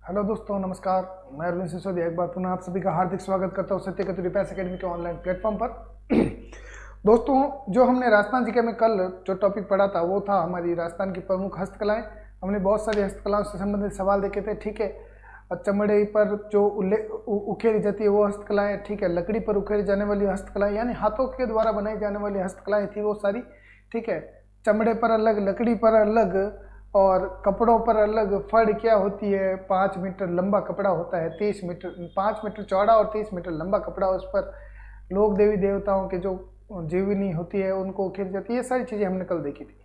Hello दोस्तों, नमस्कार। मैं अरविंद सिसोदिया एक बार पुनः आप सभी का हार्दिक स्वागत करता हूँ सत्य कतुरी पैस अकेडमी के ऑनलाइन प्लेटफॉर्म पर। दोस्तों, जो हमने राजस्थान जीके में कल जो टॉपिक पढ़ा था वो था हमारी राजस्थान की प्रमुख हस्तकलाएं। हमने बहुत सारी हस्तकलाओं से संबंधित सवाल देखे थे, ठीक है। और चमड़े पर जो उखेरी जाती है वो हस्तकलाएं, ठीक है। लकड़ी पर उखेरी जाने वाली हस्तकलाएं यानी हाथों के द्वारा बनाई जाने वाली हस्तकलाएं थी वो सारी, ठीक है। चमड़े पर अलग, लकड़ी पर अलग और कपड़ों पर अलग। फड़ क्या होती है, 5 मीटर लंबा कपड़ा होता है, 30 मीटर, 5 मीटर चौड़ा और 30 मीटर लंबा कपड़ा। उस पर लोग देवी देवताओं के जो जीवनी होती है उनको खींच जाती है। ये सारी चीज़ें हमने कल देखी थी।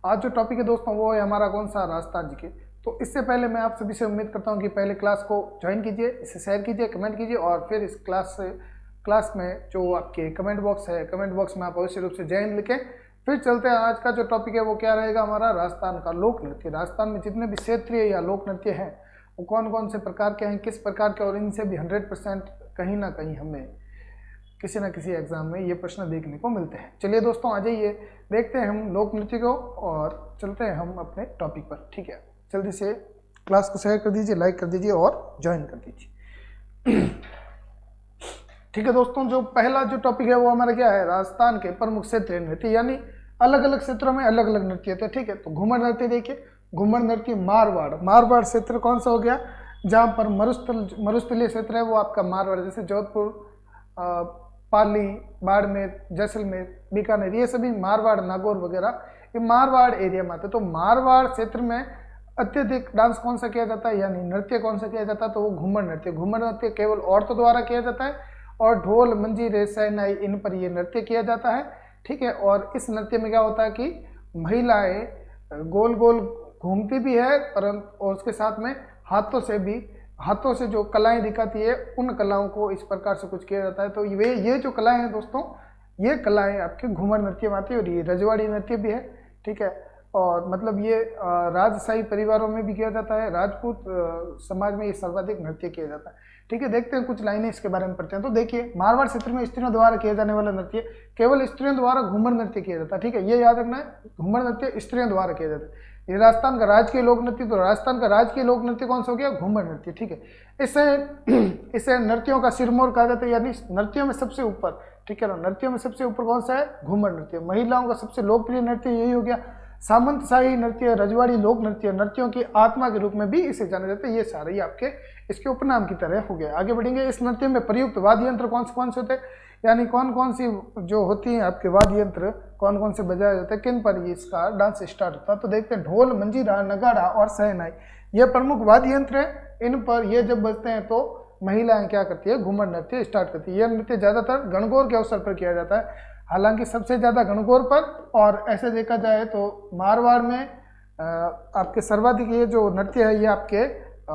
आज जो टॉपिक है दोस्तों वो है हमारा कौन सा, राजस्थान जी के। तो इससे पहले मैं आप सभी से उम्मीद करता हूँ कि पहले क्लास को ज्वाइन कीजिए, इसे शेयर कीजिए, कमेंट कीजिए और फिर इस क्लास में जो आपके कमेंट बॉक्स है, कमेंट बॉक्स में आप अवश्य रूप से जय हिंद लिखें। फिर चलते हैं। आज का जो टॉपिक है वो क्या रहेगा हमारा, राजस्थान का लोक नृत्य। राजस्थान में जितने भी क्षेत्रीय या लोक नृत्य हैं वो कौन कौन से प्रकार के हैं, किस प्रकार के, और इनसे भी 100% कहीं ना कहीं हमें किसी न किसी एग्जाम में ये प्रश्न देखने को मिलते हैं। चलिए दोस्तों, आ जाइए, देखते हैं हम लोक नृत्य को और चलते हैं हम अपने टॉपिक पर, ठीक है। जल्दी से क्लास को शेयर कर दीजिए, लाइक कर दीजिए और ज्वाइन कर दीजिए। ठीक है दोस्तों, जो पहला जो टॉपिक है वो हमारा क्या है, राजस्थान के प्रमुख क्षेत्रीय नृत्य, यानी अलग अलग क्षेत्रों में अलग अलग नृत्य होते हैं, ठीक है। तो घूमर नृत्य देखिए, घूमर नृत्य मारवाड़, मारवाड़ क्षेत्र कौन सा हो गया, जहाँ पर मरुस्थलीय क्षेत्र है वो आपका मारवाड़, जैसे जोधपुर, पाली, बाड़मेर, जैसलमेर, बीकानेर, ये सभी मारवाड़, नागौर वगैरह ये मारवाड़ एरिया में आते हैं। तो मारवाड़ क्षेत्र में अत्यधिक डांस कौन सा किया जाता है, यानी नृत्य कौन सा किया जाता है, तो वो घूमर नृत्य। घूमर नृत्य केवल औरतों द्वारा किया जाता है और ढोल, मंजीरे, शहनाई, इन पर ये नृत्य किया जाता है, ठीक है। और इस नृत्य में क्या होता है कि महिलाएं गोल गोल घूमती भी है, परंतु और उसके साथ में हाथों से जो कलाएं दिखाती है उन कलाओं को इस प्रकार से कुछ किया जाता है। तो ये जो कलाएं हैं दोस्तों, ये कलाएं आपके घूमर नृत्य में आती है और ये रजवाड़ी नृत्य भी है, ठीक है। और मतलब ये राजशाही परिवारों में भी किया जाता है, राजपूत समाज में ये सर्वाधिक नृत्य किया जाता है, ठीक है। देखते हैं कुछ लाइनें इसके बारे में पढ़ते हैं। तो देखिए, मारवाड़ क्षेत्र में स्त्रियों द्वारा किया जाने वाला नृत्य, केवल स्त्रियों द्वारा घूमर नृत्य किया जाता है, ठीक है। ये याद रखना है, घूमर नृत्य स्त्रियों द्वारा किया जाता है। ये राजस्थान का राजकीय लोक नृत्य, तो राजस्थान का राजकीय लोक नृत्य कौन सा हो गया, घूमर नृत्य, ठीक है। इसे नृत्यों का सिरमौर कहा जाता है, यानी नृत्यों में सबसे ऊपर, ठीक है ना। नृत्यों में सबसे ऊपर कौन सा है, घूमर नृत्य। महिलाओं का सबसे लोकप्रिय नृत्य यही हो गया। सामंतशाही नृत्य, रजवाड़ी लोक नृत्य, नृत्यों की आत्मा के रूप में भी इसे जाना जाता है। ये सारे आपके इसके उपनाम की तरह हो गए। आगे बढ़ेंगे। इस नृत्य में प्रयुक्त वाद्य यंत्र कौन से होते हैं, यानी कौन कौन सी जो होती हैं आपके वाद्य यंत्र, कौन कौन से बजाए जाते हैं, किन पर ये इसका डांस स्टार्ट होता है। तो देखते हैं, ढोल, मंजीरा, नगाड़ा और शहनाई, ये प्रमुख वाद्य यंत्र है। इन पर ये जब बजते हैं तो महिलाएं क्या करती है, घूमर नृत्य स्टार्ट करती है। यह नृत्य ज्यादातर गणगौर के अवसर पर किया जाता है, हालांकि सबसे ज्यादा गणगौर पर। और ऐसे देखा जाए तो मारवाड़ में आपके सर्वाधिक ये जो नृत्य है ये आपके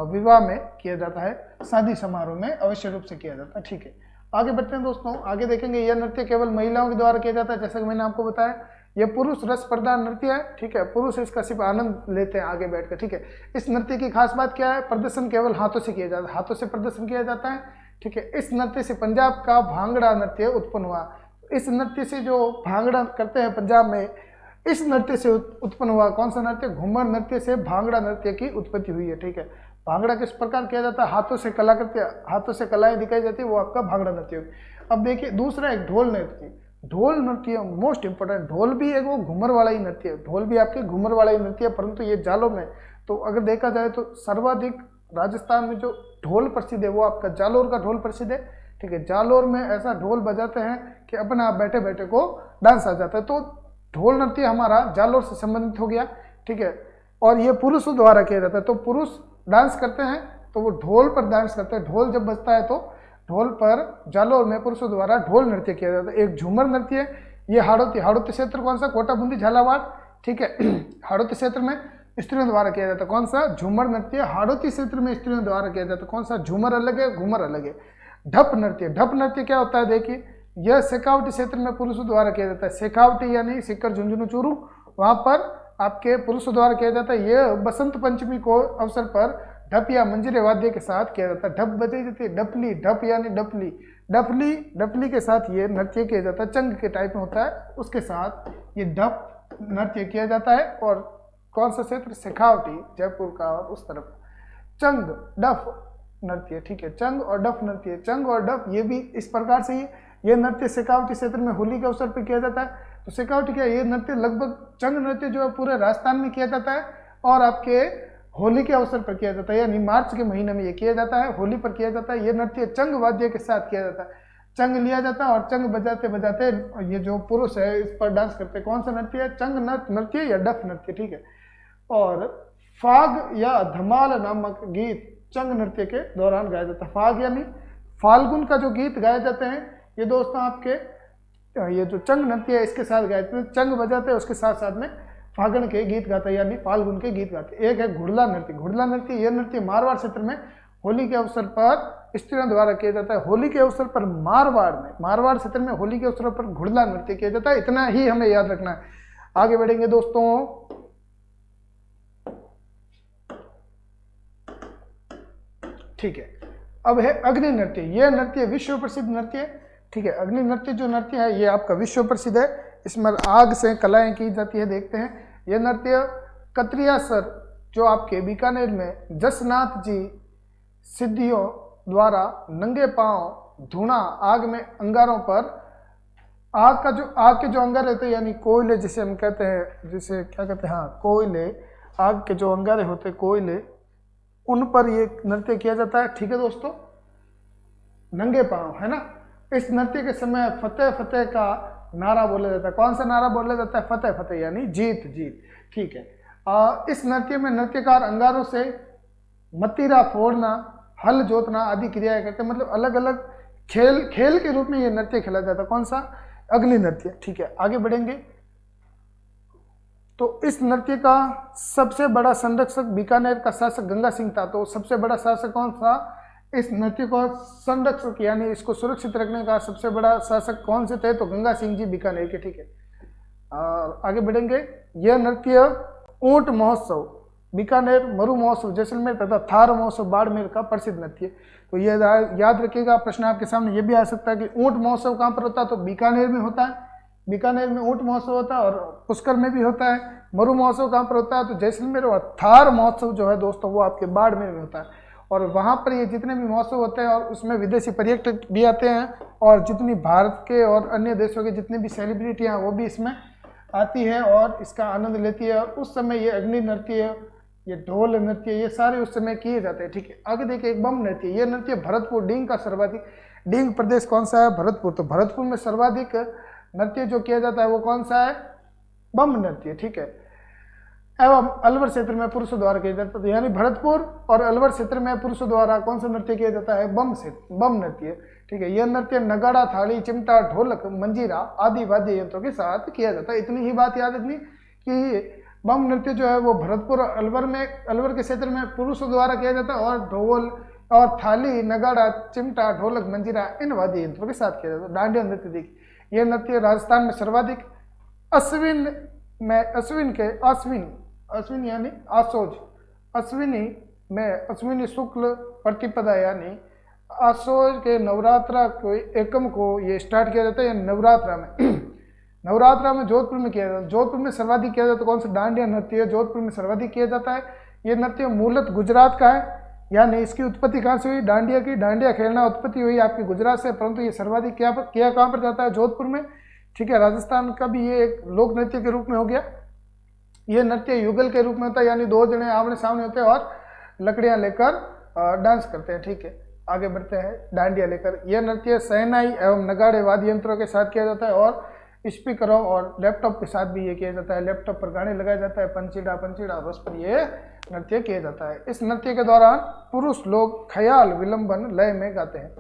विवाह में किया जाता है, शादी समारोह में अवश्य रूप से किया जाता है, ठीक है। आगे बढ़ते हैं दोस्तों, आगे देखेंगे। यह नृत्य केवल महिलाओं के द्वारा किया जाता है, जैसा कि मैंने आपको बताया। यह पुरुष रस प्रधान नृत्य है, ठीक है। पुरुष इसका सिर्फ आनंद लेते हैं आगे बैठकर, ठीक है। इस नृत्य की खास बात क्या है, प्रदर्शन केवल हाथों से किया जाता है, हाथों से प्रदर्शन किया जाता है, ठीक है। इस नृत्य से पंजाब का भांगड़ा नृत्य उत्पन्न हुआ। इस नृत्य से जो भांगड़ा करते हैं पंजाब में, इस नृत्य से उत्पन्न हुआ कौन सा नृत्य, घूमर नृत्य से भांगड़ा नृत्य की उत्पत्ति हुई है, ठीक है। भांगड़ा किस प्रकार किया जाता है, हाथों से कला करते हैं, हाथों से कलाएं दिखाई जाती है, वो आपका भांगड़ा नृत्य होगी। अब देखिए दूसरा एक ढोल नृत्य। ढोल नृत्य मोस्ट इंपोर्टेंट, ढोल भी एक वो घूमर वाला ही नृत्य है, ढोल भी आपके घूमर वाला ही नृत्य है, परंतु ये जालों में। तो अगर देखा जाए तो सर्वाधिक राजस्थान में जो ढोल प्रसिद्ध है वो आपका जालोर का ढोल प्रसिद्ध है, ठीक है। जालोर में ऐसा ढोल बजाते हैं कि अपने आप बैठे बैठे को डांस आ जाता है। तो ढोल नृत्य हमारा जालोर से संबंधित हो गया, ठीक है। और ये पुरुषों द्वारा किया जाता है, तो पुरुष डांस करते हैं तो वो ढोल पर डांस करते हैं। ढोल जब बजता है तो ढोल पर जालोर में पुरुषों द्वारा ढोल नृत्य किया जाता है। एक झूमर नृत्य है, ये हाड़ौती क्षेत्र कौन सा, कोटा बूंदी झालावाड़, ठीक है। हाड़ौती क्षेत्र में स्त्रियों द्वारा किया जाता है, कौन सा, झूमर नृत्य। हाड़ौती क्षेत्र में स्त्रियों द्वारा किया जाता है, कौन सा, झूमर अलग है, घूमर अलग है। ढप नृत्य, ढप नृत्य क्या होता है, देखिए यह शेखावटी क्षेत्र में पुरुषों द्वारा किया जाता है। शेखावटी यानी सिक्कर, झुंझुनू, चूरू, वहां पर आपके पुरुषों द्वारा किया जाता है। यह बसंत पंचमी को अवसर पर ढप या मंजीरे वाद्य के साथ किया जाता है। ढप बजाई जाती है, डपली, ढप यानी डपली, डपली के साथ ये नृत्य किया जाता है, चंग के टाइप में होता है, उसके साथ ये ढप नृत्य किया जाता है। और कौन सा क्षेत्र, शेखावटी, जयपुर का और उस तरफ। चंग डफ नृत्य, ठीक है, चंग और डफ नृत्य। चंग और डफ ये भी इस प्रकार से ही, ये नृत्य शेखावटी क्षेत्र में होली के अवसर पर किया जाता है। तो शेखावटी क्या, ये नृत्य लगभग चंग नृत्य जो है पूरे राजस्थान में किया जाता है और आपके होली के अवसर पर किया जाता है, यानी मार्च के महीने में ये किया जाता है, होली पर किया जाता है। ये नृत्य चंग वाद्य के साथ किया जाता है, चंग लिया जाता है और चंग बजाते बजाते ये जो पुरुष है इस पर डांस करते हैं। कौन सा नृत्य है, चंग नृत्य या डफ नृत्य, ठीक है। और फाग या धमाल नामक गीत चंग नृत्य के दौरान गाया जाता है। फाग यानी फाल्गुन का जो गीत गाए जाते हैं ये दोस्तों आपके ये जो चंग नृत्य है इसके साथ गाए जाते हैं, चंग बजाते हैं उसके साथ साथ में फागण के गीत गाते हैं यानी फाल्गुन के गीत गाते हैं। एक है घुड़ला नृत्य। घुड़ला नृत्य, यह नृत्य मारवाड़ क्षेत्र में होली के अवसर पर स्त्रियों द्वारा किया जाता है। होली के अवसर पर मारवाड़ क्षेत्र में होली के अवसर पर घुड़ला नृत्य किया जाता है। इतना ही हमें याद रखना है। आगे बढ़ेंगे दोस्तों, ठीक है। अब है अग्नि नृत्य। यह नृत्य विश्व प्रसिद्ध नृत्य है, ठीक है। अग्नि नृत्य जो नृत्य है ये आपका विश्व प्रसिद्ध है। इसमें आग से कलाएं की जाती है, देखते हैं। यह नृत्य कत्रियासर जो आपके बीकानेर में जसनाथ जी सिद्धियों द्वारा नंगे पांव धुआं आग में अंगारों पर आग के जो अंगारे होते हैं यानी कोयले जिसे हम कहते हैं, जिसे क्या कहते हैं, हाँ कोयले, आग के जो अंगारे होते हैं कोयले, उन पर ये नृत्य किया जाता है, ठीक है दोस्तों। नंगे पांव, है ना। इस नृत्य के समय फतेह फतेह का नारा बोला जाता है। कौन सा नारा बोला जाता है, फतेह फतेह यानी जीत जीत, ठीक है। इस नृत्य में नृत्यकार अंगारों से मतीरा फोड़ना, हल जोतना आदि क्रियाएं करते हैं। मतलब अलग अलग खेल के रूप में ये नृत्य खेला जाता है। कौन सा, अग्नि नृत्य, ठीक है। आगे बढ़ेंगे तो इस नृत्य का सबसे बड़ा संरक्षक बीकानेर का शासक गंगा सिंह था। तो सबसे बड़ा शासक कौन था, इस नृत्य को संरक्षक यानी इसको सुरक्षित रखने का सबसे बड़ा शासक कौन से थे, तो गंगा सिंह जी बीकानेर के, ठीक है। आगे बढ़ेंगे। यह नृत्य ऊंट महोत्सव बीकानेर, मरु महोत्सव जैसलमेर तथा थार महोत्सव बाड़मेर का प्रसिद्ध नृत्य। तो ये याद रखिएगा, प्रश्न आपके सामने ये भी आ सकता है कि ऊंट महोत्सव कहाँ पर होता है, तो बीकानेर में होता है। बीकानेर में ऊंट महोत्सव होता है और पुष्कर में भी होता है। मरु महोत्सव कहाँ पर होता है, तो जैसलमेर। और थार महोत्सव जो है दोस्तों वो आपके बाड़मेर में होता है। और वहाँ पर ये जितने भी महोत्सव होते हैं और उसमें विदेशी पर्यटक भी आते हैं और जितनी भारत के और अन्य देशों की जितनी भी सेलिब्रिटियाँ हैं वो भी इसमें आती है और इसका आनंद लेती है। और उस समय ये अग्नि नृत्य, ये ढोल नृत्य, ये सारे उस समय किए जाते हैं, ठीक है। आगे देखिए एक बम नृत्य। ये नृत्य भरतपुर डींग का सर्वाधिक, डींग प्रदेश कौन सा है, भरतपुर। तो भरतपुर में सर्वाधिक नृत्य जो किया जाता है वो कौन सा है, बम नृत्य, ठीक है। एवं अलवर क्षेत्र में पुरुषों द्वारा किया जाता है, यानी भरतपुर और अलवर क्षेत्र में पुरुषों द्वारा कौन सा नृत्य किया जाता है, बम नृत्य, ठीक है। यह नृत्य नगाड़ा, थाली, चिमटा, ढोलक, मंजीरा आदि वाद्य यंत्रों के साथ किया जाता है। इतनी ही बात याद रखनी कि बम नृत्य जो है वो भरतपुर और अलवर के क्षेत्र में पुरुषों द्वारा किया जाता है और ढोल और थाली, नगाड़ा, चिमटा, ढोलक, मंजीरा इन वाद्य यंत्रों के साथ किया जाता है। डांडिया नृत्य देखिए, यह नृत्य राजस्थान में सर्वाधिक अश्विन यानी आसोज, अश्विनी में अश्विनी शुक्ल प्रतिपदा यानी आसोज के नवरात्रा को एकम को ये स्टार्ट किया जाता है। नवरात्रा में नवरात्रा में जोधपुर में किया जाता है। जोधपुर में सर्वाधिक किया जाता है कौन सा, डांडिया नृत्य जोधपुर में सर्वाधिक किया जाता है। ये नृत्य मूलतः गुजरात का है, यानी इसकी उत्पत्ति कहाँ से हुई, डांडिया की, डांडिया खेलना उत्पत्ति हुई आपकी गुजरात से, परंतु ये सर्वाधिक किया कहाँ पर जाता है, जोधपुर में, ठीक है। राजस्थान का भी ये एक लोक नृत्य के रूप में हो गया। ये नृत्य युगल के रूप में होता है, यानी दो जने आमने सामने होते हैं और लकड़ियां लेकर डांस करते हैं, ठीक है। आगे बढ़ते हैं डांडिया लेकर। यह नृत्य शहनाई एवं नगाड़े वाद्य यंत्रों के साथ किया जाता है और स्पीकरों और लैपटॉप के साथ भी ये किया जाता है। लैपटॉप पर गाने लगाया जाता है, पंचीड़ा और उस पर ये नृत्य किया जाता है। इस नृत्य के दौरान पुरुष लोग ख्याल विलंबन लय में गाते हैं,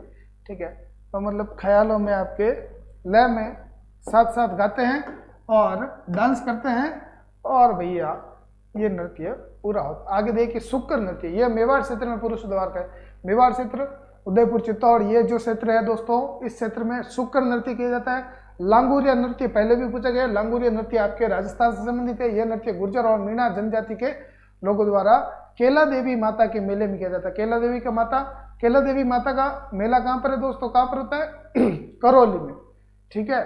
ठीक है। तो मतलब ख्यालों में आपके लय में साथ साथ गाते हैं और डांस करते हैं और भैया ये नृत्य पूरा होता। आगे देखिए शुक्र नृत्य। यह मेवाड़ क्षेत्र में पुरुष द्वार का है। मेवाड़ क्षेत्र, उदयपुर, चित्तौड़, ये जो क्षेत्र है दोस्तों, इस क्षेत्र में शुक्र नृत्य किया जाता है। लांगुरिया नृत्य पहले भी पूछा गया। लांगुरिया नृत्य आपके राजस्थान से संबंधित है। यह नृत्य गुर्जर और मीणा जनजाति के लोगों द्वारा केला देवी माता के मेले में किया जाता है। केला देवी माता का मेला कहाँ पर है दोस्तों, कहाँ पर होता है, करौली में, ठीक है।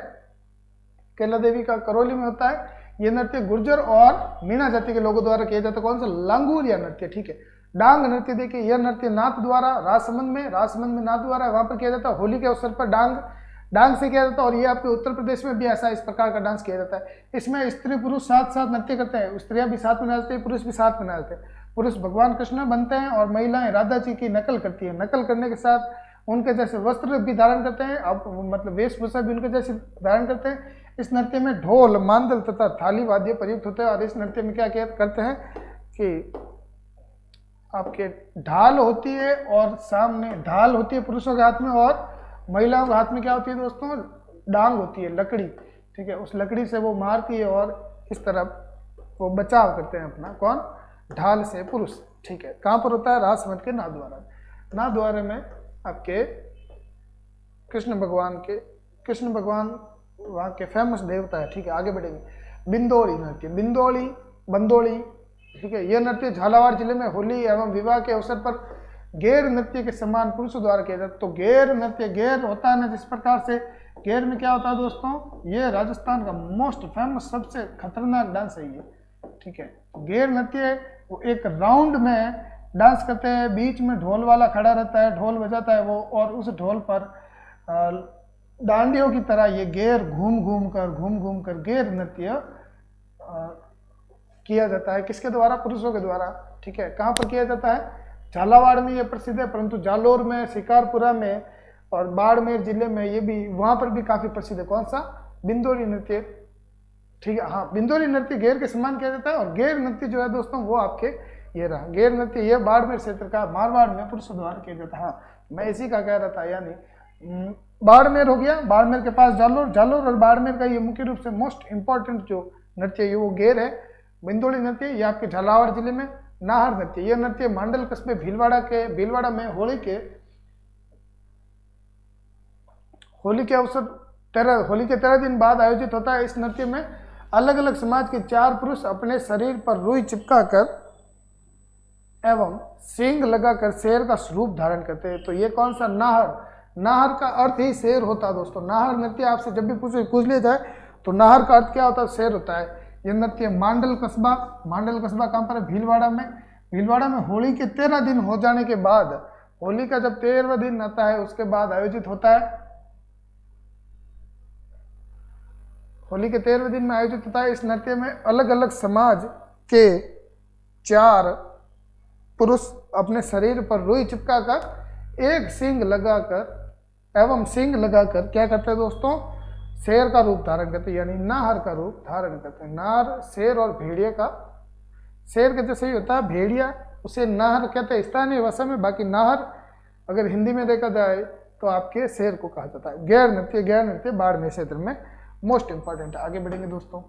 केला देवी का करौली में होता है। यह नृत्य गुर्जर और मीणा जाति के लोगों द्वारा किया जाता है। कौन सा, लांगुरिया नृत्य, ठीक है। डांग नृत्य देखिए, यह नृत्य नाथ द्वारा राजसमंद में नाथ द्वारा वहां पर किया जाता है। होली के अवसर पर डांग से किया जाता है। और ये आपके उत्तर प्रदेश में भी ऐसा इस प्रकार का डांस किया जाता है। इसमें स्त्री पुरुष साथ साथ नृत्य करते हैं, स्त्रियां भी साथ में नाचती है, पुरुष भी साथ में नाचते हैं। पुरुष भगवान कृष्ण बनते हैं और महिलाएं राधा जी की नकल करती है। नकल करने के साथ उनके जैसे वस्त्र भी धारण करते हैं, अब मतलब वेशभूषा भी उनके जैसे धारण करते हैं। इस नृत्य में ढोल, मांदल तथा थाली वाद्य प्रयुक्त होते हैं। और इस नृत्य में क्या करते हैं कि आपके ढाल होती है और सामने ढाल होती है पुरुषों के हाथ में, और महिलाओं के हाथ में क्या होती है दोस्तों, डांग होती है, लकड़ी, ठीक है। उस लकड़ी से वो मारती है और इस तरफ वो बचाव करते हैं अपना, कौन, ढाल से पुरुष, ठीक है। कहाँ पर होता है, राजसमंद के नाथद्वारा में आपके कृष्ण भगवान वहाँ के फेमस देवता है, ठीक है। आगे बढ़ेंगे। बिंदोली नृत्य, बंदोली, ठीक है। यह नृत्य झालावाड़ जिले में होली एवं विवाह के अवसर पर गैर नृत्य के समान पुरुषों द्वारा किया जाता है। तो गैर नृत्य, गैर होता है ना जिस प्रकार से, गैर में क्या होता है दोस्तों, ये राजस्थान का मोस्ट फेमस सबसे खतरनाक डांस है ये, ठीक है। गैर नृत्य वो एक राउंड में डांस करते हैं, बीच में ढोल वाला खड़ा रहता है, ढोल बजाता है वो, और उस ढोल पर डांडियों की तरह ये गैर घूम घूम कर गैर नृत्य किया जाता है। किसके द्वारा, पुरुषों के द्वारा, ठीक है। कहाँ पर किया जाता है, झालावाड़ में ये प्रसिद्ध है, परंतु जालोर में, शिकारपुरा में और बाड़मेर जिले में ये भी, वहाँ पर भी काफ़ी प्रसिद्ध है। कौन सा, बिंदोली नृत्य, ठीक है। हाँ, बिंदोली नृत्य गैर के समान किया जाता है। और गैर नृत्य जो है दोस्तों वो आपके ये रहा, गैर नृत्य ये बाड़मेर क्षेत्र का, मारवाड़ में पुरुषों द्वारा किया जाता है। हाँ, मैं इसी का कह रहा था, यानी बाड़मेर हो गया, बाड़मेर के पास जालोर और बाड़मेर का ये मुख्य रूप से मोस्ट इंपॉर्टेंट जो नृत्य है वो गैर है। बिंदोली नृत्य ये आपके झालावाड़ जिले में। नाहर नृत्य, यह नृत्य मांडल कस्बे भीलवाड़ा में होली के अवसर होली के 13 दिन बाद आयोजित होता है। इस नृत्य में अलग अलग समाज के 4 पुरुष अपने शरीर पर रुई चिपकाकर एवं सींग लगाकर शेर का स्वरूप धारण करते हैं। तो ये कौन सा, नाहर का अर्थ ही शेर होता है दोस्तों। नाहर नृत्य आपसे जब भी पूछ लिया जाए तो नाहर का अर्थ क्या होता है, शेर होता है। यह नृत्य मांडल कस्बा कहाँ पर है, भीलवाड़ा में होली के 13 दिन हो जाने के बाद, होली का जब 13वां दिन आता है उसके बाद आयोजित होता है। होली के 13वें दिन में आयोजित होता है। इस नृत्य में अलग अलग समाज के 4 पुरुष अपने शरीर पर रुई चिपकाकर एक सींग लगाकर क्या करते हैं दोस्तों, शेर का रूप धारण करते हैं, यानी नाहर का रूप धारण करते हैं। नाहर शेर और भेड़िया का, शेर के जैसे ही होता है, भेड़िया उसे नाहर कहते हैं स्थानीय भाषा में। बाकी नाहर अगर हिंदी में देखा जाए तो आपके शेर को कहा जाता है। गैर नृत्य बाड़मेर क्षेत्र में मोस्ट इंपॉर्टेंट है। आगे बढ़ेंगे दोस्तों।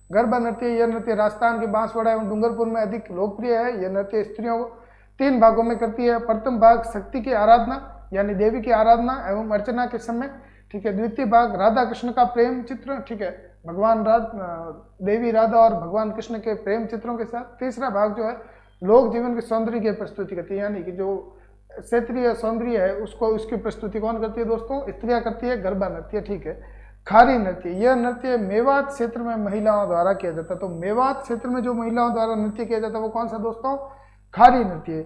गरबा नृत्य, यह नृत्य राजस्थान के बांसवाड़ा एवं डूंगरपुर में अधिक लोकप्रिय है। यह नृत्य स्त्रियों को 3 भागों में करती है। प्रथम भाग शक्ति की आराधना यानी देवी की आराधना एवं अर्चना के समय, ठीक है। द्वितीय भाग राधा कृष्ण का प्रेम चित्र, ठीक है, देवी राधा और भगवान कृष्ण के प्रेम चित्रों के साथ। तीसरा भाग जो है लोक जीवन के सौंदर्य की प्रस्तुति करती है, यानी कि जो क्षेत्रीय सौंदर्य है उसको, उसकी प्रस्तुति कौन करती है दोस्तों, स्त्रियां करती है, गरबा नृत्य, ठीक है। खारी नृत्य, यह नृत्य मेवात क्षेत्र में महिलाओं द्वारा किया जाता है। तो मेवात क्षेत्र में जो महिलाओं द्वारा नृत्य किया जाता है वो कौन सा दोस्तों, खारी नृत्य।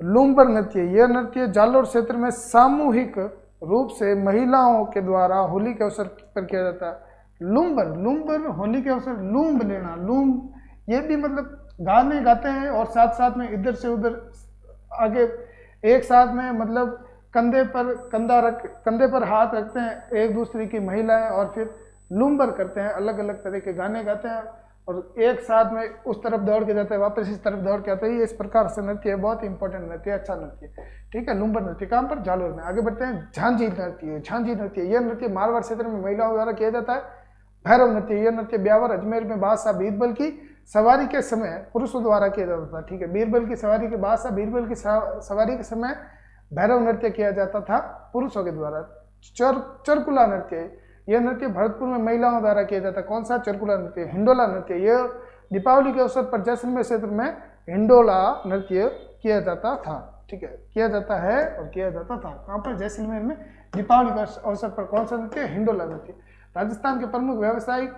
लुम्बर नृत्य, यह नृत्य जालोर क्षेत्र में सामूहिक रूप से महिलाओं के द्वारा होली के अवसर पर किया जाता है। लुम्बर होली के अवसर, लूम्ब लेना, लूम्ब ये भी मतलब गाने गाते हैं और साथ साथ में इधर से उधर आगे एक साथ में, मतलब कंधे पर हाथ रखते हैं एक दूसरे की महिलाएं और फिर लुम्बर करते हैं, अलग अलग तरह के गाने गाते हैं और एक साथ में उस तरफ दौड़ के जाते हैं, वापस इस तरफ दौड़ के आते हैं। ये इस प्रकार से नृत्य है, बहुत इंपॉर्टेंट नृत्य, अच्छा नृत्य, ठीक है। लुम्बर नृत्य कहाँ पर, जालोर में। आगे बढ़ते हैं। झांझी नृत्य, यह नृत्य मारवाड़ क्षेत्र में महिलाओं द्वारा किया जाता है। भैरव नृत्य, यह नृत्य ब्यावर अजमेर में बादशाह बीरबल की सवारी के समय पुरुषों द्वारा किया जाता था, ठीक है। बीरबल की सवारी के समय भैरव नृत्य किया जाता था पुरुषों के द्वारा। चरकुला नृत्य, यह नृत्य भरतपुर में महिलाओं द्वारा किया जाता है। कौन सा, चरकुला नृत्य। हिंडोला नृत्य, यह दीपावली के अवसर पर जैसलमेर क्षेत्र में हिंडोला नृत्य किया जाता था, ठीक है, किया जाता है और किया जाता था। कहाँ पर, जैसलमेर में दीपावली के अवसर पर कौन सा नृत्य, हिंडोला नृत्य। राजस्थान के प्रमुख व्यावसायिक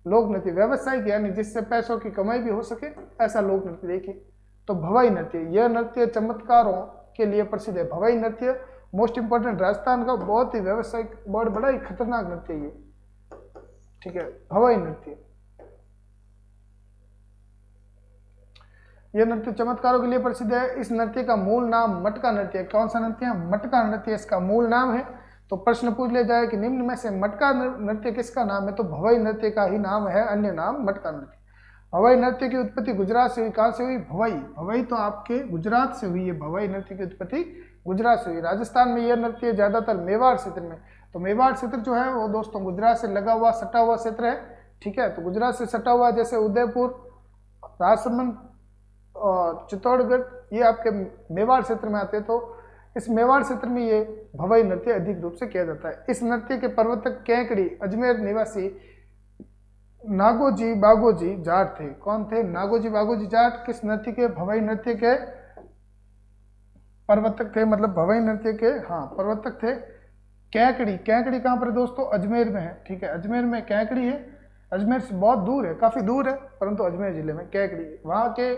लोक नृत्य व्यावसायिक यानी जिससे पैसों की कमाई भी हो सके, ऐसा लोक नृत्य देखिए। तो भवाई नृत्य, यह नृत्य चमत्कारों के लिए प्रसिद्ध है। भवाई नृत्य मोस्ट इंपॉर्टेंट राजस्थान का बहुत ही व्यावसायिक, बहुत बड़ा ही खतरनाक नृत्य ये, ठीक है, भवाई नृत्य। यह नृत्य चमत्कारों के लिए प्रसिद्ध है। इस नृत्य का मूल नाम मटका नृत्य है। कौन सा नृत्य है? मटका नृत्य इसका मूल नाम है। तो प्रश्न पूछ लिया जाए कि निम्न में से मटका नृत्य किसका नाम है, तो भवाई नृत्य का ही नाम है, अन्य नाम मटका नृत्य। भवाई नृत्य की उत्पत्ति गुजरात से हुई। कहाँ से हुई? भवाई। भवाई तो आपके गुजरात से हुई है। भवाई नृत्य की उत्पत्ति गुजरात से हुई। राजस्थान में यह नृत्य ज्यादातर मेवाड़ क्षेत्र में, तो मेवाड़ क्षेत्र जो है वो दोस्तों गुजरात से लगा हुआ सटा हुआ क्षेत्र है, ठीक है। तो गुजरात से सटा हुआ जैसे उदयपुर, राजसमंद और चित्तौड़गढ़, ये आपके मेवाड़ क्षेत्र में आते हैं। तो इस मेवाड़ क्षेत्र में ये भवाई नृत्य अधिक रूप से किया जाता है। इस नृत्य के प्रवर्तक कैकड़ी अजमेर निवासी नागोजी बागोजी जाट थे। कौन थे? नागोजी बागोजी जाट किस नृत्य के? भवाई नृत्य के प्रवर्तक थे, मतलब भवाई नृत्य के, हाँ, प्रवर्तक थे। कैकड़ी, कैकड़ी कहाँ पर दोस्तों? अजमेर में है, ठीक है, अजमेर में कैकड़ी है। अजमेर से बहुत दूर है, काफी दूर है, परंतु अजमेर जिले में कैकड़ी है। वहाँ के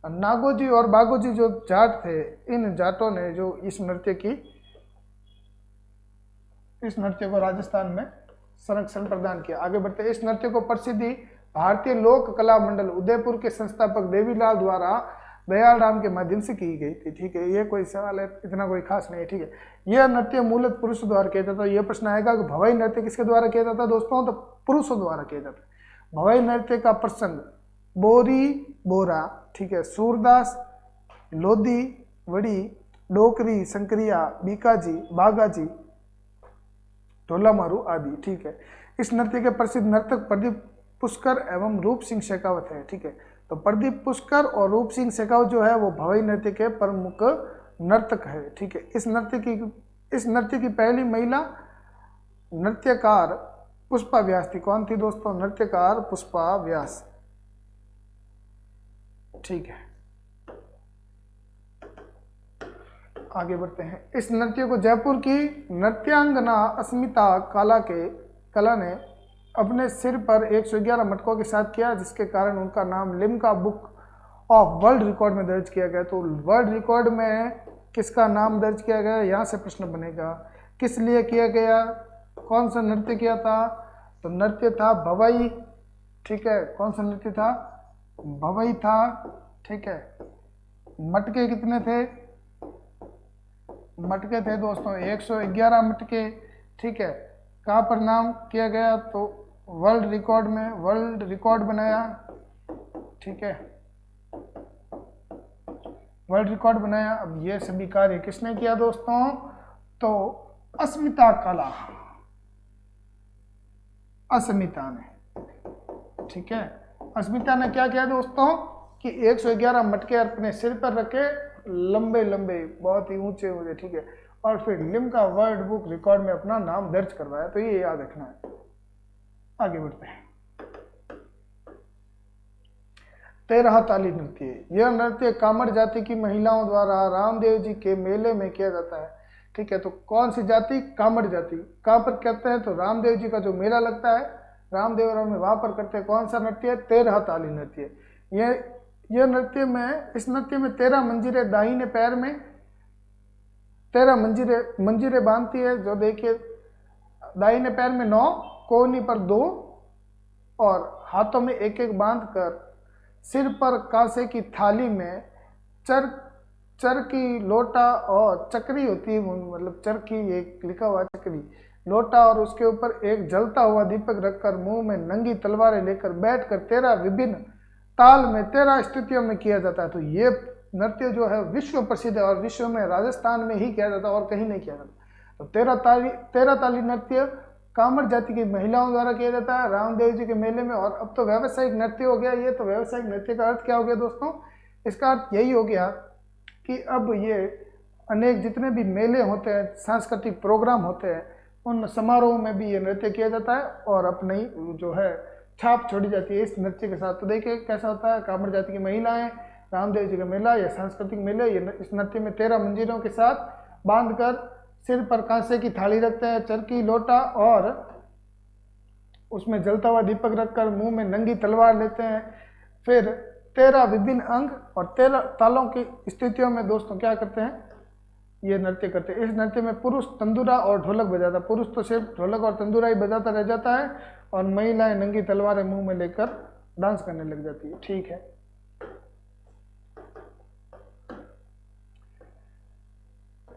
नागोजी और बागोजी जो जाट थे, इन जाटों ने जो इस नृत्य को राजस्थान में संरक्षण प्रदान किया। आगे बढ़ते, इस नृत्य को प्रसिद्धि भारतीय लोक कला मंडल उदयपुर के संस्थापक देवीलाल द्वारा दयाल राम के माध्यम से की गई थी, ठीक है। ये कोई सवाल है, इतना कोई खास नहीं है, ठीक है। यह नृत्य मूलतः पुरुषों द्वारा किया जाता है। यह प्रश्न आएगा कि भवाई नृत्य किसके द्वारा किया जाता है दोस्तों, तो पुरुषों द्वारा किया जाता है। भवाई नृत्य का प्रसंग बोरी बोरा, ठीक है, सूरदास, लोधी, वड़ी, डोकरी, शंकरिया, बीकाजी, बागाजी, ढोला मारू आदि, ठीक है। इस नृत्य के प्रसिद्ध नर्तक प्रदीप पुष्कर एवं रूप सिंह शेखावत है, ठीक है। तो प्रदीप पुष्कर और रूप सिंह शेखावत जो है वो भवाई नृत्य के प्रमुख नर्तक है, ठीक है। इस नृत्य की पहली महिला नृत्यकार पुष्पा व्यास थी। कौन थी दोस्तों? नृत्यकार पुष्पा व्यास, ठीक है। आगे बढ़ते हैं। इस नृत्य को जयपुर की नृत्यांगना अस्मिता कला ने अपने सिर पर 111 मटकों के साथ किया, जिसके कारण उनका नाम Limca book of world record में दर्ज किया गया। तो वर्ल्ड रिकॉर्ड में किसका नाम दर्ज किया गया? यहाँ से प्रश्न बनेगा, किस लिए किया गया, कौन सा नृत्य किया था? तो नृत्य था भवाई, ठीक है। कौन सा नृत्य था? भवाई था, ठीक है। मटके कितने थे? मटके थे दोस्तों 111 मटके, ठीक है। कहाँ पर नाम किया गया? तो वर्ल्ड रिकॉर्ड में, वर्ल्ड रिकॉर्ड बनाया, ठीक है, वर्ल्ड रिकॉर्ड बनाया। अब ये सभी कार्य किसने किया दोस्तों? तो अस्मिता कला, अस्मिता ने, ठीक है। अस्मिता ने क्या किया दोस्तों कि 111 मटके अपने सिर पर रखे, लंबे लंबे, बहुत ही ऊंचे ऊंचे, ठीक है, और फिर लिम्का वर्ल्ड बुक रिकॉर्ड में अपना नाम दर्ज करवाया। तो ये याद रखना है। आगे बढ़ते हैं। 13 ताली नृत्य, यह नृत्य कामड़ जाति की महिलाओं द्वारा रामदेव जी के मेले में किया जाता है, ठीक है। तो कौन सी जाति? कामड़ जाति। कहाँ पर कहते हैं? तो रामदेव जी का जो मेला लगता है रामदेवरा में, वहां पर करते हैं। कौन सा नृत्य? 13 ताली नृत्य। यह नृत्य में, इस नृत्य में 13 मंजीरें दाहिने पैर में 13 मंजीरें बांधती है, जो देखिए दाहिने पैर में 9, कोहनी पर 2 और हाथों में एक एक बांध कर सिर पर कांसे की थाली में चरकी, लोटा और चक्री होती है, मतलब चरखी, एक लिखा हुआ चक्री, लोटा और उसके ऊपर एक जलता हुआ दीपक रखकर मुंह में नंगी तलवारें लेकर बैठकर 13 विभिन्न ताल में 13 स्थितियों में किया जाता है। तो ये नृत्य जो है विश्व प्रसिद्ध है और विश्व में राजस्थान में ही किया जाता है और कहीं नहीं किया जाता। तो 13 ताली नृत्य कामड़ जाति की महिलाओं द्वारा किया जाता है रामदेव जी के मेले में। और अब तो व्यावसायिक नृत्य हो गया ये। तो व्यावसायिक नृत्य का अर्थ क्या हो गया दोस्तों? इसका अर्थ यही हो गया कि अब ये अनेक जितने भी मेले होते हैं, सांस्कृतिक प्रोग्राम होते हैं, उन समारोह में भी ये नृत्य किया जाता है और अपनी जो है छाप छोड़ी जाती है इस नृत्य के साथ। तो देखिए कैसा होता है, कामड़ जाति की महिलाएं रामदेव जी का मेला या सांस्कृतिक मेले, ये इस नृत्य में 13 मंजीरों के साथ बांधकर सिर पर कांसे की थाली रखते हैं, चरखी, लोटा और उसमें जलता हुआ दीपक रखकर मुंह में नंगी तलवार लेते हैं। फिर 13 विभिन्न अंग और 13 तालों की स्थितियों में दोस्तों क्या करते हैं, ये नृत्य करते हैं। इस नृत्य में पुरुष तंदूरा और ढोलक बजाता, पुरुष तो सिर्फ ढोलक और तंदूरा ही बजाता रह जाता है और महिलाएं नंगी तलवारें मुंह में लेकर डांस करने लग जाती है। ठीक है,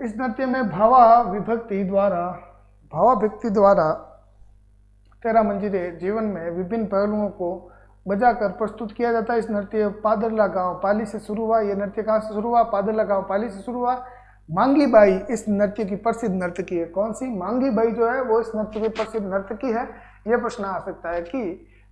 इस नृत्य में भावाभिव्यक्ति द्वारा 13 मंजिले जीवन में विभिन्न पहलुओं को बजाकर प्रस्तुत किया जाता है। इस नृत्य पादरला गांव पाली से शुरू हुआ। यह नृत्य कहाँ से शुरू हुआ, पादरला गांव पाली से शुरू हुआ। मांगी बाई इस नृत्य की प्रसिद्ध नर्तकी है। कौन सी, मांगी बाई जो है वो इस नृत्य की प्रसिद्ध नर्तकी है। यह प्रश्न आ सकता है कि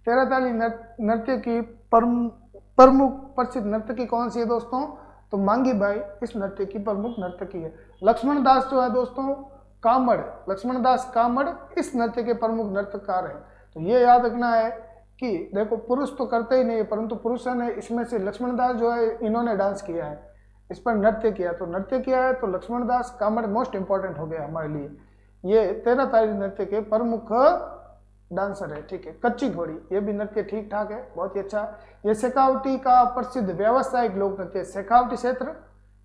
13 ताली नृत्य की प्रमुख प्रसिद्ध नर्तकी कौन सी है दोस्तों, तो मांगी बाई इस नृत्य की प्रमुख नर्तकी है। लक्ष्मण दास जो है दोस्तों कामड़, लक्ष्मण दास कामड़ इस नृत्य के प्रमुख नर्तककार हैं। तो ये याद रखना है कि देखो पुरुष तो करते ही नहीं है, परंतु पुरुषों ने इसमें से लक्ष्मण दास जो है इन्होंने डांस किया है, इस पर नृत्य किया, तो नृत्य किया है तो लक्ष्मण दास कामड़ मोस्ट इंपॉर्टेंट हो गया हमारे लिए। ये 13 ताली नृत्य के प्रमुख डांसर है। ठीक है, कच्ची घोड़ी ये भी नृत्य ठीक ठाक है, बहुत ही अच्छा। ये शेखावटी का प्रसिद्ध व्यावसायिक लोक नृत्य है। शेखावटी क्षेत्र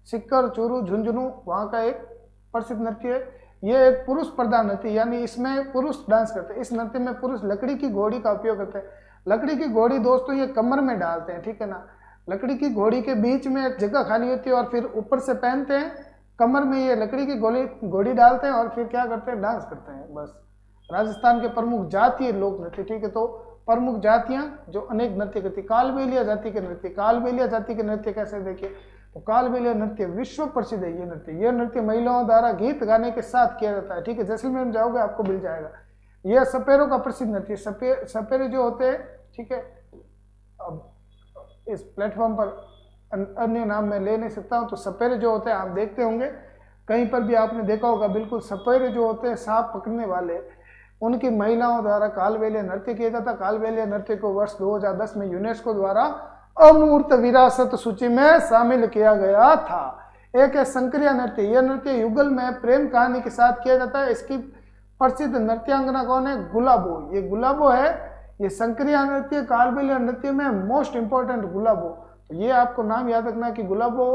सिक्कर, चूरू, झुंझुनू वहाँ का एक प्रसिद्ध नृत्य है। ये एक पुरुष प्रधान नृत्य, यानी इसमें पुरुष डांस करते हैं। इस नृत्य में पुरुष लकड़ी की घोड़ी का उपयोग करते हैं। लकड़ी की घोड़ी दोस्तों ये कमर में डालते हैं, ठीक है ना, लकड़ी की घोड़ी के बीच में एक जगह खाली होती है और फिर ऊपर से पहनते हैं, कमर में ये लकड़ी की घोड़ी डालते हैं और फिर क्या करते हैं, डांस करते हैं। बस राजस्थान के प्रमुख जातीय लोक नृत्य। ठीक है, तो प्रमुख जातियां जो अनेक नृत्य करती। कालबेलिया जाति के नृत्य, कालबेलिया जाति के नृत्य कैसे देखिए, तो कालबेलिया नृत्य विश्व प्रसिद्ध है। ये नृत्य महिलाओं द्वारा गीत गाने के साथ किया जाता है। ठीक है, जैसलमेर में जाओगे आपको मिल जाएगा। यह सपेरों का प्रसिद्ध नृत्य। सपेरे जो होते हैं, ठीक है, अब इस प्लेटफॉर्म पर अन्य नाम मैं ले नहीं सकता हूँ, तो सपेरे जो होते हैं आप देखते होंगे कहीं पर भी आपने देखा होगा, बिल्कुल सपेरे जो होते हैं सांप पकड़ने वाले, उनकी महिलाओं द्वारा कालबेलिया नृत्य किया जाता। कालबेलिया नृत्य को वर्ष 2010 में यूनेस्को द्वारा अमूर्त विरासत सूची में शामिल किया गया था। एक है संक्रिया नृत्य। यह नृत्य युगल में प्रेम कहानी के साथ किया जाता है। इसकी प्रसिद्ध नृत्यांगना कौन है, गुलाबो। ये गुलाबो है, ये संक्रिया नृत्य कालबेलिया नृत्य में मोस्ट इंपॉर्टेंट गुलाबो। तो ये आपको नाम याद रखना कि गुलाबो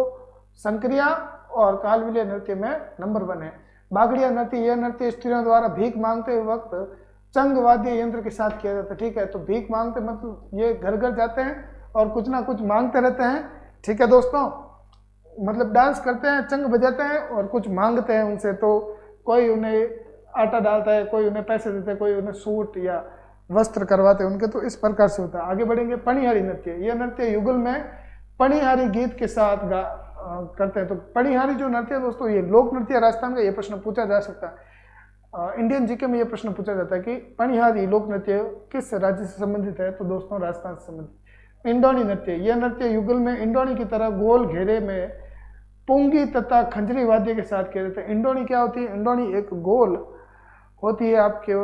संक्रिया और कालबेलिया नृत्य में नंबर 1 है। बागड़िया नृत्य, यह नृत्य स्त्रियों द्वारा भीख मांगते वक्त चंग वाद्य यंत्र के साथ किया जाता है। ठीक है, तो भीख मांगते मतलब ये घर घर जाते हैं और कुछ ना कुछ मांगते रहते हैं। ठीक है दोस्तों, मतलब डांस करते हैं, चंग बजाते हैं और कुछ मांगते हैं उनसे। तो कोई उन्हें आटा डालता है, कोई उन्हें पैसे देते हैं, कोई उन्हें सूट या वस्त्र करवाते हैं उनके। तो इस प्रकार से होता है। आगे बढ़ेंगे, पणिहारी नृत्य। यह नृत्य युगल में पणिहारी गीत के साथ करते हैं। तो पणिहारी जो नृत्य है दोस्तों, ये लोक नृत्य राजस्थान का। ये प्रश्न पूछा जा सकता है, इंडियन जीके में ये प्रश्न पूछा जाता है कि पणिहारी लोक नृत्य किस राज्य से संबंधित है, तो दोस्तों राजस्थान से संबंधित। इंडोनी नृत्य, यह नृत्य युगल में इंडोनी की तरह गोल घेरे में पुंगी तथा खंजरी वाद्य के साथ किया जाता है। इंडोनी क्या होती है, इंडोनी एक गोल होती है आपके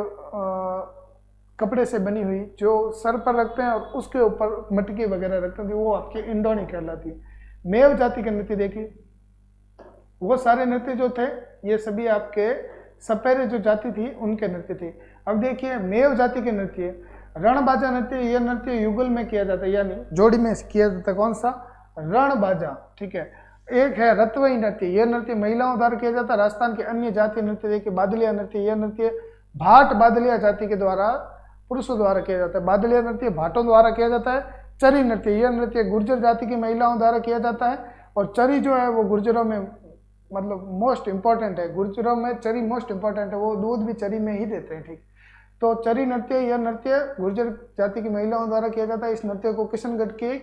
कपड़े से बनी हुई, जो सर पर रखते हैं और उसके ऊपर मटकी वगैरह रखते हैं, वो आपकी इंडोनी कहलाती है। मेव जाति के नृत्य देखिए, वो सारे नृत्य जो थे ये सभी आपके सपेरे जो जाति थी उनके नृत्य थे। अब देखिए मेव जाति के नृत्य, रणबाजा नृत्य। यह नृत्य युगल में किया जाता है, यानी जोड़ी में किया जाता है। कौन सा, रणबाजा। ठीक है, एक है रतवई नृत्य। यह नृत्य महिलाओं द्वारा किया जाता है। राजस्थान के अन्य जातीय नृत्य देखिए, बादलिया नृत्य। यह नृत्य भाट बादलिया जाति के द्वारा पुरुषों द्वारा किया जाता है। बादलिया नृत्य भाटों द्वारा किया जाता है। चरी नृत्य, यह नृत्य गुर्जर जाति की महिलाओं द्वारा किया जाता है। और चरी जो है वो गुर्जरों में मतलब मोस्ट इंपॉर्टेंट है। गुर्जरों में चरी मोस्ट इंपॉर्टेंट है, वो दूध भी चरी में ही देते हैं। ठीक, तो चरी नृत्य, यह नृत्य गुर्जर जाति की महिलाओं द्वारा किया जाता है। इस नृत्य को किशनगढ़ की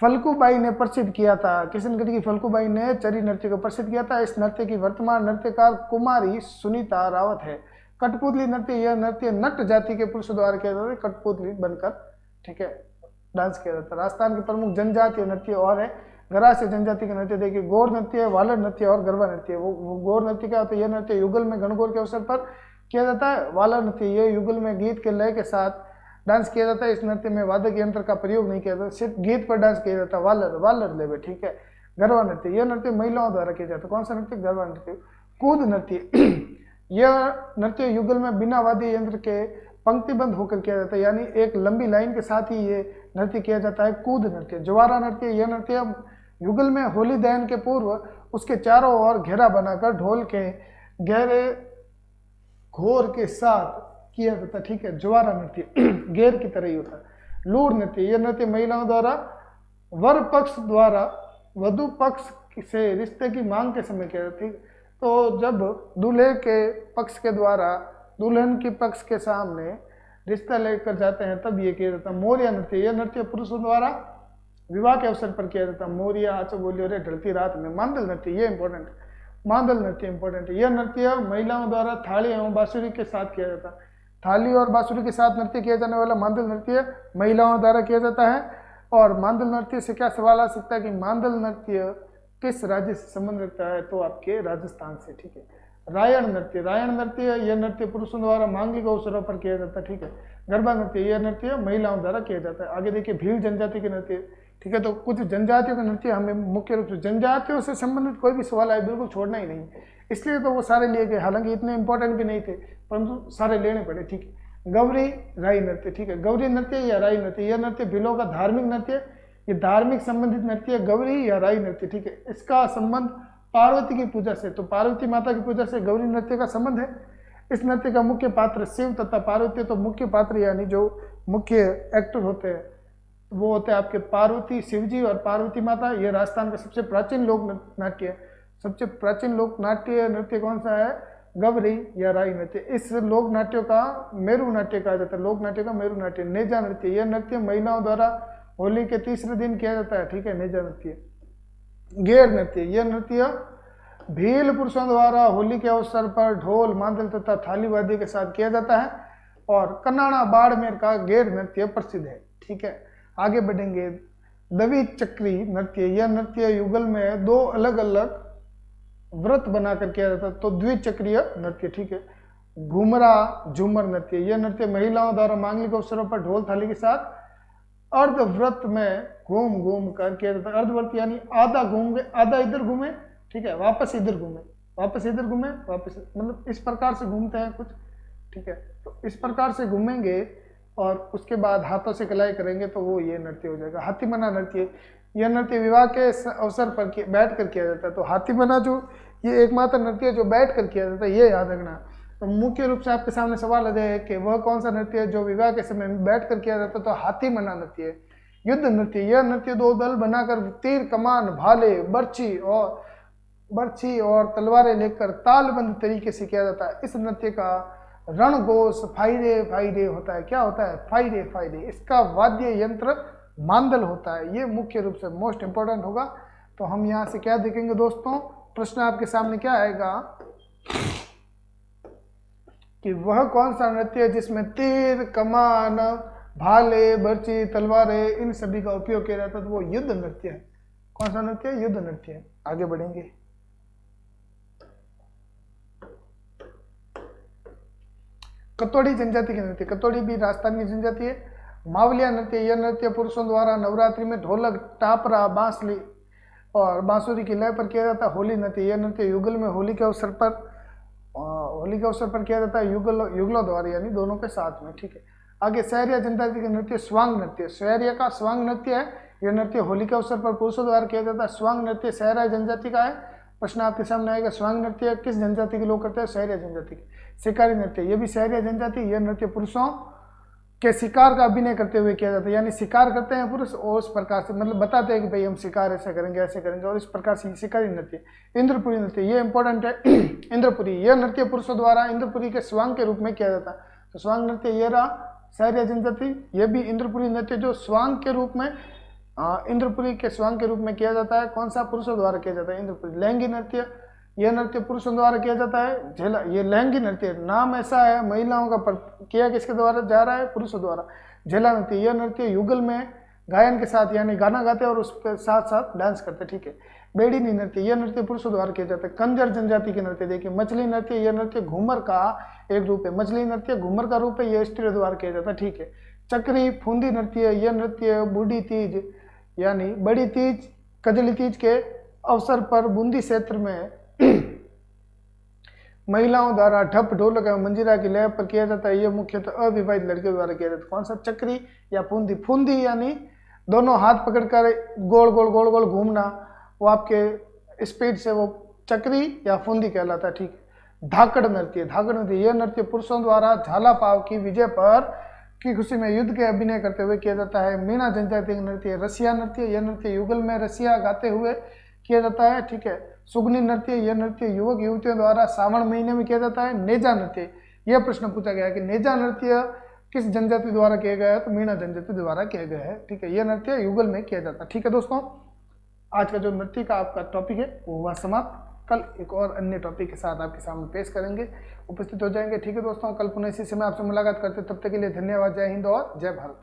फल्गुबाई ने प्रसिद्ध किया था। किशनगढ़ की फल्गुबाई ने चरी नृत्य को प्रसिद्ध किया था। इस नृत्य की वर्तमान नृत्यकार कुमारी सुनीता रावत है। कठपुतली नृत्य, यह नृत्य नट जाति के पुरुषों द्वारा किया जाता है, कठपुतली बनकर, ठीक है, डांस किया जाता है। राजस्थान के प्रमुख जनजातीय नृत्य और है गरासी जनजाति के नृत्य देखिए, गौर नृत्य, वालर नृत्य और गरबा नृत्य। वो गौर नृत्य क्या होता है, यह नृत्य युगल में गणगौर के अवसर पर किया जाता है। वालर नृत्य, ये युगल में गीत के लय के साथ डांस किया जाता है। इस नृत्य में वादक यंत्र का प्रयोग नहीं किया जाता, सिर्फ गीत पर डांस किया जाता है। वालर लेवे, ठीक है। गरबा नृत्य, यह नृत्य महिलाओं द्वारा किया जाता है। कौन सा नृत्य, गरबा नृत्य। कूद नृत्य, यह नृत्य युगल में बिना वाद्य यंत्र के पंक्तिबद्ध होकर किया जाता है, यानी एक लंबी लाइन के साथ ही ये नृत्य किया जाता है। कूद नृत्य, ज्वारा नृत्य, यह नृत्य युगल में होली दहन के पूर्व उसके चारों ओर घेरा बनाकर ढोल के गहरे घोर के साथ किया जाता है, ठीक है। ज्वारा नृत्य घेर की तरह ही होता है। लूढ़ नृत्य, यह नृत्य महिलाओं द्वारा वर पक्ष द्वारा वधु पक्ष से रिश्ते की मांग के समय किया जाता है। तो जब दूल्हे के पक्ष के द्वारा दुल्हन की पक्ष के सामने रिश्ता लेकर जाते हैं तब ये किया जाता है। मोरिया नृत्य, यह नृत्य पुरुषों द्वारा विवाह के अवसर पर किया जाता है। मोरिया, आचो बोलियो रे ढलती रात में। मांदल नृत्य, ये इंपॉर्टेंट, मांदल नृत्य इंपॉर्टेंट है। यह नृत्य महिलाओं द्वारा थाली एवं बांसुरी के साथ किया जाता है। थाली और बांसुरी के साथ नृत्य किया जाने वाला मांदल नृत्य महिलाओं द्वारा किया जाता है। और मांदल नृत्य से क्या सवाल आ सकता है कि मांदल नृत्य किस राज्य से संबंध रखता है, तो आपके राजस्थान से, ठीक है। रायण नृत्य, रायण नृत्य यह नृत्य पुरुषों द्वारा मांगलिक अवसरों पर किया जाता है, ठीक है। गरबा नृत्य, यह नृत्य महिलाओं द्वारा किया जाता है। आगे देखिए भील जनजाति के नृत्य, ठीक है। तो कुछ जनजातियों का नृत्य हमें मुख्य रूप से जनजातियों से संबंधित कोई भी सवाल आए बिल्कुल छोड़ना ही नहीं, इसलिए तो वो सारे लिए गए, हालांकि इतने इंपॉर्टेंट भी नहीं थे परंतु सारे लेने पड़े, ठीक है। गौरी राई नृत्य, ठीक है। गौरी नृत्य या राई नृत्य, यह नृत्य भीलों का धार्मिक नृत्य, ये धार्मिक संबंधित नृत्य गौरी या राई नृत्य, ठीक है। इसका संबंध पार्वती की पूजा से, तो पार्वती माता की पूजा से गौरी नृत्य का संबंध है। इस नृत्य का मुख्य पात्र शिव तथा पार्वती, तो मुख्य पात्र यानी जो मुख्य एक्टर होते हैं वो होते हैं आपके पार्वती, शिवजी और पार्वती माता। ये राजस्थान का सबसे प्राचीन लोक नाट्य है। सबसे प्राचीन लोक नाट्य नृत्य कौन सा है? गौरी या राई नृत्य। इस लोक नाट्यों का मेरू नाट्य कहा जाता है, लोक नाट्य का मेरू नाट्य। नेजा नृत्य, यह नृत्य महिलाओं द्वारा होली के तीसरे दिन किया जाता है, ठीक है, नेजा नृत्य। गेर नृत्य, यह नृत्य भील पुरुषों द्वारा होली के अवसर पर ढोल, मांदल तथा थाली वाद्य के साथ किया जाता है। और कन्नाड़ा बाड़मेर का गेर नृत्य प्रसिद्ध है, ठीक है। आगे बढ़ेंगे। दवी चक्री नृत्य, यह नृत्य युगल में दो अलग अलग व्रत बनाकर किया जाता है, तो द्विचक्रीय नृत्य, ठीक है। घुमरा झूमर नृत्य, यह नृत्य महिलाओं द्वारा मांगलिक अवसरों पर ढोल थाली के साथ अर्धव्रत में घूम घूम कर किया जाता है। अर्धव्रत यानी आधा घूम गए, आधा इधर घूमे, ठीक है, वापस इधर घूमे, वापस इधर घूमे, वापस, मतलब इस प्रकार से घूमते हैं कुछ, ठीक है। तो इस प्रकार से घूमेंगे और उसके बाद हाथों से कलाई करेंगे तो वो ये नृत्य हो जाएगा। हाथीमना नृत्य, यह नृत्य विवाह के अवसर पर बैठ कर किया जाता है। तो हाथीमना जो ये एकमात्र नृत्य जो बैठ कर किया जाता है, ये याद रखना। तो मुख्य रूप से आपके सामने सवाल आ जाए कि वह कौन सा नृत्य है जो विवाह के समय में बैठ कर किया जाता है, तो हाथीमना नृत्य है। युद्ध नृत्य, यह नृत्य दो दल बनाकर तीर, कमान, भाले, बर्छी और तलवारें लेकर तालबंद तरीके से किया जाता है। इस नृत्य का रणघोष फाइरे फाइरे होता है। क्या होता है? फाइरे फाइरे। इसका वाद्य यंत्र मांदल होता है। ये मुख्य रूप से मोस्ट इंपॉर्टेंट होगा। तो हम यहाँ से क्या देखेंगे दोस्तों, प्रश्न आपके सामने क्या आएगा कि वह कौन सा नृत्य है जिसमें तीर, कमान, भाले, बर्छी, तलवारें इन सभी का उपयोग किया जाता है, तो वो युद्ध नृत्य है। कौन सा नृत्य है? युद्ध नृत्य है। आगे बढ़ेंगे। कतोड़ी जनजाति के नृत्य, कतोड़ी भी राजस्थान की जनजाति है। मावलिया नृत्य, यह नृत्य पुरुषों द्वारा नवरात्रि में ढोलक, टापरा, बांसुरी और बांसुरी की लय पर किया जाता है। होली नृत्य, यह नृत्य युगल में होली के अवसर पर किया जाता है, युगलों द्वारा, यानी दोनों के साथ में, ठीक है। आगे सहरिया जनजाति के नृत्य स्वांग नृत्य, सहरिया का स्वांग नृत्य है। यह नृत्य होली के अवसर पर पुरुषों द्वारा किया जाता है। स्वांग नृत्य सहरिया जनजाति का है। प्रश्न आपके सामने आएगा, स्वांग नृत्य किस जनजाति के लोग करते हैं? सहरिया जनजाति के। शिकारी नृत्य, यह भी सहरिया जनजाति, यह नृत्य पुरुषों के शिकार का अभिनय करते हुए किया जाता है, यानी शिकार करते हैं पुरुष और उस प्रकार से मतलब बताते हैं कि भाई हम शिकार ऐसे करेंगे, ऐसे करेंगे, और इस प्रकार से शिकारी नृत्य। इंद्रपुरी नृत्य, ये इंपॉर्टेंट है। इंद्रपुरी, यह नृत्य पुरुषों द्वारा इंद्रपुरी के स्वांग के रूप में किया जाता है। तो स्वांग नृत्य ये रहा सहरिया जनजाति। यह भी इंद्रपुरी नृत्य जो स्वांग के रूप में इंद्रपुरी के स्वांग के रूप में किया जाता है। कौन सा? पुरुषों द्वारा किया जाता है, इंद्रपुरी। लहंगी नृत्य, यह नृत्य पुरुषों द्वारा किया जाता है। झेला, ये लहंगी नृत्य नाम ऐसा है महिलाओं का, पर किया किसके द्वारा जा रहा है? पुरुषों द्वारा। झेला नृत्य, यह नृत्य युगल में गायन के साथ यानी गाना गाते और उसके साथ साथ डांस करते, ठीक है। बेड़ीनी नृत्य, यह नृत्य पुरुषों द्वारा किया जाता है। कंजर जनजाति के नृत्य देखिए। मछली नृत्य, यह नृत्य घूमर का एक रूप है। मछली नृत्य घूमर का रूप है, यह स्त्रियों द्वारा किया जाता है, ठीक है। चक्री फूंदी नृत्य, यह नृत्य बूढ़ी तीज यानी बड़ी तीज, कजली तीज के अवसर पर बूंदी क्षेत्र में महिलाओं द्वारा ढप ढोलक एवं मंजीरा की लय पर किया जाता है, ये मुख्यतः अविवाहित लड़कियों द्वारा किया जाता है। कौन सा? चक्री या फूंदी? फूंदी यानी दोनों हाथ पकड़कर गोल गोल गोल गोल घूमना, वो आपके स्पीड से वो चक्री या फूंदी कहलाता है। ठीक है। धाकड़ नृत्य, धाकड़ नृत्य यह नृत्य पुरुषों द्वारा झाला पाव की विजय पर की खुशी में युद्ध के अभिनय करते हुए किया जाता है। मीणा जनजाति नृत्य, रसिया नृत्य, यह नृत्य युगल में रसिया गाते हुए किया जाता है। ठीक है। सुगनी नृत्य, यह नृत्य युवक युवतियों द्वारा सावन महीने में किया जाता है। नेजा नृत्य, यह प्रश्न पूछा गया है कि नेजा नृत्य किस जनजाति द्वारा किया गया है, तो मीणा जनजाति द्वारा किया गया है। ठीक है। यह नृत्य युगल में किया जाता है। ठीक है दोस्तों, आज का जो नृत्य का आपका टॉपिक है वो हुआ समाप्त। कल एक और अन्य टॉपिक के साथ आपके सामने पेश करेंगे, उपस्थित हो जाएंगे। ठीक है दोस्तों, कल पुनः इसी समय आपसे मुलाकात करते, तब तक के लिए धन्यवाद। जय हिंद और जय भारत।